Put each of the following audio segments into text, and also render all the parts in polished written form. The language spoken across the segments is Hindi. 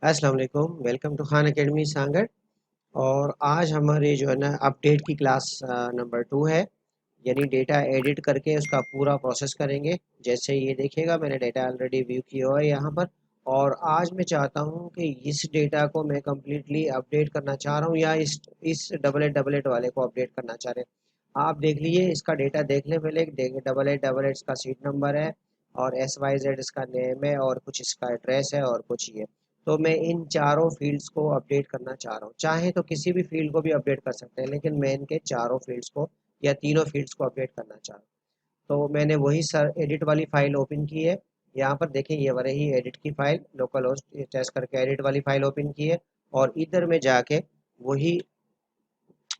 अस्सलाम वालेकुम। वेलकम टू खान एकेडमी सांगड़। और आज हमारी जो है ना अपडेट की क्लास नंबर 2 है। यानी डेटा एडिट करके उसका पूरा प्रोसेस करेंगे। जैसे ये देखिएगा, मैंने डेटा ऑलरेडी व्यू किया हुआ है यहाँ पर। और आज मैं चाहता हूँ कि इस डेटा को मैं कम्प्लीटली अपडेट करना चाह रहा हूँ, या इस डबल एट वाले को अपडेट करना चाह रहे हैं। आप देख लीजिए, इसका डेटा देख ले पहले। डबल एट इसका सीट नंबर है, और XYZ इसका नेम है, और कुछ इसका एड्रेस है, और कुछ ये। तो मैं इन चारों फील्ड्स को अपडेट करना चाह रहा हूँ। चाहे तो किसी भी फील्ड को भी अपडेट कर सकते हैं, लेकिन मैं इनके चारों फील्ड्स को या तीनों फील्ड्स को अपडेट करना चाह रहा हूँ। तो मैंने वही सर एडिट वाली फाइल ओपन की है। यहाँ पर देखिए, ये वाली ही एडिट की फाइल, लोकल होस्ट टेस्ट करके एडिट वाली फाइल ओपन की है। और इधर में जाके वही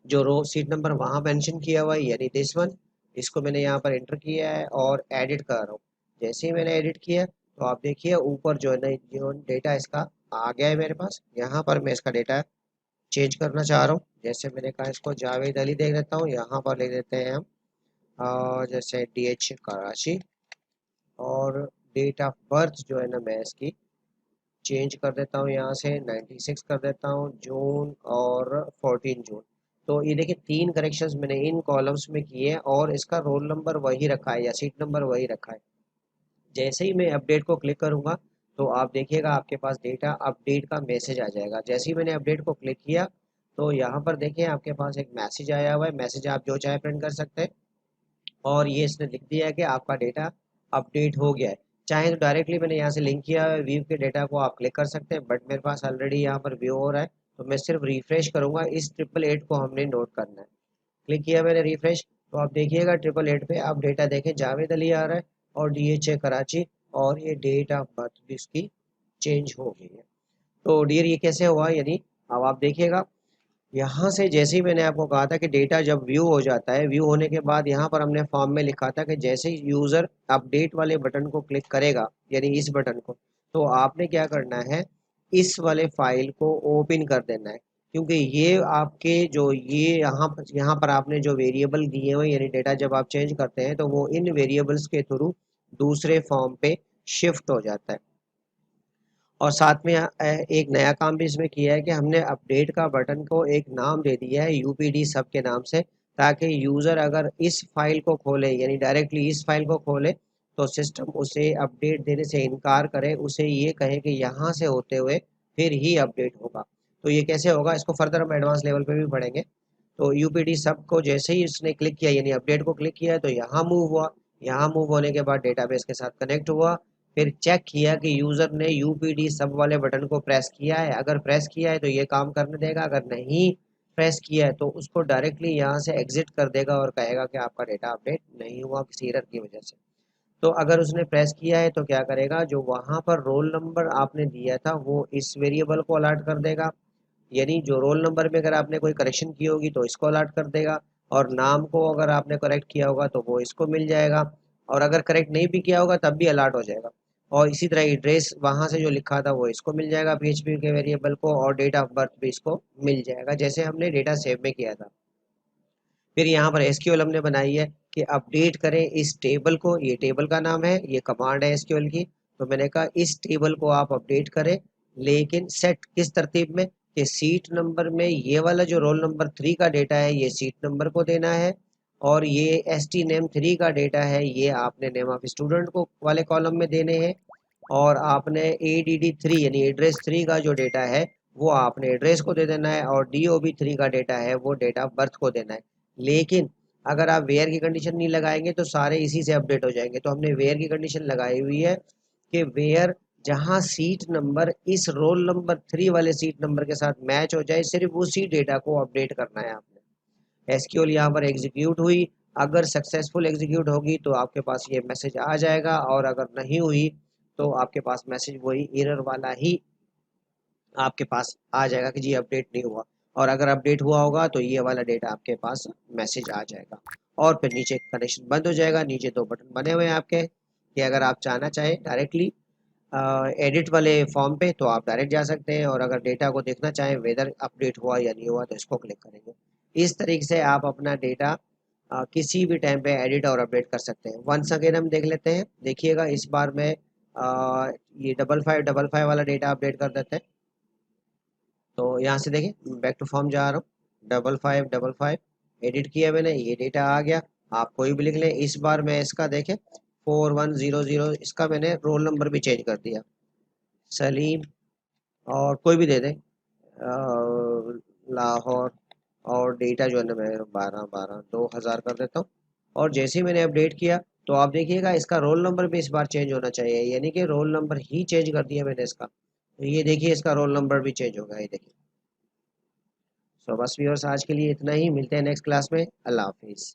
जो रो सीट नंबर वहाँ मेंशन किया हुआ है, यानी दिस वन, इसको मैंने यहाँ पर एंटर किया है और एडिट कर रहा हूँ। जैसे ही मैंने एडिट किया, तो आप देखिए ऊपर जो है ना, जो डेटा इसका आ गया है मेरे पास। यहाँ पर मैं इसका डेटा चेंज करना चाह रहा हूँ। जैसे मैंने कहा, इसको जावेद अली देख देता हूँ, यहाँ पर लिख देते हैं हम जैसे DH कराची। और डेट ऑफ बर्थ जो है ना, मैं इसकी चेंज कर देता हूँ, यहाँ से 96 कर देता हूँ, जून और 14 जून। तो ये देखिए, तीन करेक्शंस मैंने इन कॉलम्स में किए हैं, और इसका रोल नंबर वही रखा है या सीट नंबर वही रखा है। जैसे ही मैं अपडेट को क्लिक करूंगा, तो आप देखिएगा आपके पास डेटा अपडेट का मैसेज आ जाएगा। जैसे ही मैंने अपडेट को क्लिक किया, तो यहाँ पर देखिए आपके पास एक मैसेज आया हुआ है। मैसेज आप जो चाहे प्रिंट कर सकते हैं। और ये इसने लिख दिया है कि आपका डेटा अपडेट हो गया है। चाहे तो डायरेक्टली मैंने यहाँ से लिंक किया है व्यू के डेटा को, आप क्लिक कर सकते हैं, बट मेरे पास ऑलरेडी यहाँ पर व्यू हो रहा है। तो मैं सिर्फ रिफ्रेश करूंगा। इस 888 को हमने नोट करना है। क्लिक किया मैंने रिफ्रेश, तो आप देखिएगा 888 पे आप डेटा देखें, जावेद अली आ रहा है, और DH कराची। और ये डेट ऑफ बर्थ भी इसकी चेंज हो गई है। तो डियर, ये कैसे हुआ, यानी अब आप देखिएगा, यहाँ से जैसे ही मैंने आपको कहा था कि डेटा जब व्यू हो जाता है, व्यू होने के बाद यहाँ पर हमने फॉर्म में लिखा था कि जैसे ही यूज़र अपडेट वाले बटन को क्लिक करेगा, यानी इस बटन को, तो आपने क्या करना है, इस वाले फाइल को ओपन कर देना है। क्योंकि ये आपके जो ये यहाँ पर आपने जो वेरिएबल दिए हुए, यानी डेटा जब आप चेंज करते हैं, तो वो इन वेरिएबल्स के थ्रू दूसरे फॉर्म पे शिफ्ट हो जाता है। और साथ में एक नया काम भी इसमें किया है कि हमने अपडेट का बटन को एक नाम दे दिया है, UPD सब के नाम से, ताकि यूज़र अगर इस फाइल को खोले, यानी डायरेक्टली इस फाइल को खोले, तो सिस्टम उसे अपडेट देने से इनकार करे, उसे ये कहे कि यहाँ से होते हुए फिर ही अपडेट होगा। तो ये कैसे होगा, इसको फर्दर हम एडवांस लेवल पे भी पढ़ेंगे। तो UPD सब को जैसे ही इसने क्लिक किया, यानी अपडेट को क्लिक किया, तो यहाँ मूव हुआ। यहाँ मूव होने के बाद डेटाबेस के साथ कनेक्ट हुआ। फिर चेक किया कि यूज़र ने UPD सब वाले बटन को प्रेस किया है। अगर प्रेस किया है तो ये काम करने देगा, अगर नहीं प्रेस किया है तो उसको डायरेक्टली यहाँ से एग्जिट कर देगा और कहेगा कि आपका डेटा अपडेट नहीं हुआ किसी एरर की वजह से। तो अगर उसने प्रेस किया है तो क्या करेगा, जो वहाँ पर रोल नंबर आपने दिया था वो इस वेरिएबल को अलर्ट कर देगा। यानी जो रोल नंबर में अगर आपने कोई करेक्शन की होगी तो इसको अलर्ट कर देगा, और नाम को अगर आपने करेक्ट किया होगा तो वो इसको मिल जाएगा, और अगर करेक्ट नहीं भी किया होगा तब भी अलर्ट हो जाएगा। और इसी तरह एड्रेस वहाँ से जो लिखा था वो इसको मिल जाएगा, PHP के वेरिएबल को, और डेट ऑफ बर्थ भी इसको मिल जाएगा, जैसे हमने डेटा सेव में किया था। फिर यहाँ पर SQL हमने बनाई है कि अपडेट करें इस टेबल को। ये टेबल का नाम है, ये कमांड है SQL की। तो मैंने कहा इस टेबल को आप अपडेट करें, लेकिन सेट किस तरतीब में, कि सीट नंबर में ये वाला जो रोल नंबर 3 का डेटा है ये सीट नंबर को देना है, और ये ST नेम 3 का डेटा है ये आपने नेम ऑफ स्टूडेंट को वाले कॉलम में देने हैं। और आपने ADD 3 यानी एड्रेस 3 का जो डेटा है वो आपने एड्रेस को दे देना है, और DOB 3 का डेटा है वो डेट ऑफ बर्थ को देना है। लेकिन अगर आप वेयर की कंडीशन नहीं लगाएंगे तो सारे इसी से अपडेट हो जाएंगे। तो हमने वेयर की कंडीशन लगाई हुई है कि वेयर जहां सीट नंबर इस रोल नंबर 3 वाले सीट नंबर के साथ मैच हो जाए, सिर्फ उसी डेटा को अपडेट करना है आपने। SQL यहाँ पर एग्जीक्यूट हुई। अगर सक्सेसफुल एग्जीक्यूट होगी तो आपके पास ये मैसेज आ जाएगा, और अगर नहीं हुई तो आपके पास मैसेज वही एरर वाला ही आपके पास आ जाएगा कि जी अपडेट नहीं हुआ। और अगर अपडेट हुआ होगा तो ये वाला डेटा आपके पास मैसेज आ जाएगा। और फिर नीचे कनेक्शन बंद हो जाएगा। नीचे दो बटन बने हुए हैं आपके, कि अगर आप चाहना चाहें डायरेक्टली एडिट वाले फॉर्म पे तो आप डायरेक्ट जा सकते हैं, और अगर डेटा को देखना चाहें वेदर अपडेट हुआ या नहीं हुआ तो इसको क्लिक करेंगे। इस तरीके से आप अपना डेटा किसी भी टाइम पे एडिट और अपडेट कर सकते हैं। वंस अगेन हम देख लेते हैं, देखिएगा इस बार में ये 5555 वाला डेटा अपडेट कर देते हैं। तो यहाँ से देखिए बैक टू फॉर्म जा रहा हूँ, 5555 एडिट किया मैंने, ये डेटा आ गया। आप कोई भी लिख लें। इस बार मैं इसका देखें 4100, इसका मैंने रोल नंबर भी चेंज कर दिया, सलीम, और कोई भी दे दें, लाहौर, और डेटा जो है ना मैं 12 12 2000 कर देता हूँ। और जैसे ही मैंने अपडेट किया तो आप देखिएगा इसका रोल नंबर भी इस बार चेंज होना चाहिए, यानी कि रोल नंबर ही चेंज कर दिया मैंने इसका, तो ये देखिए इसका रोल नंबर भी चेंज होगा, ये देखिए। सो बस व्यूअर्स आज के लिए इतना ही, मिलते हैं नेक्स्ट क्लास में। अल्लाह हाफिज़।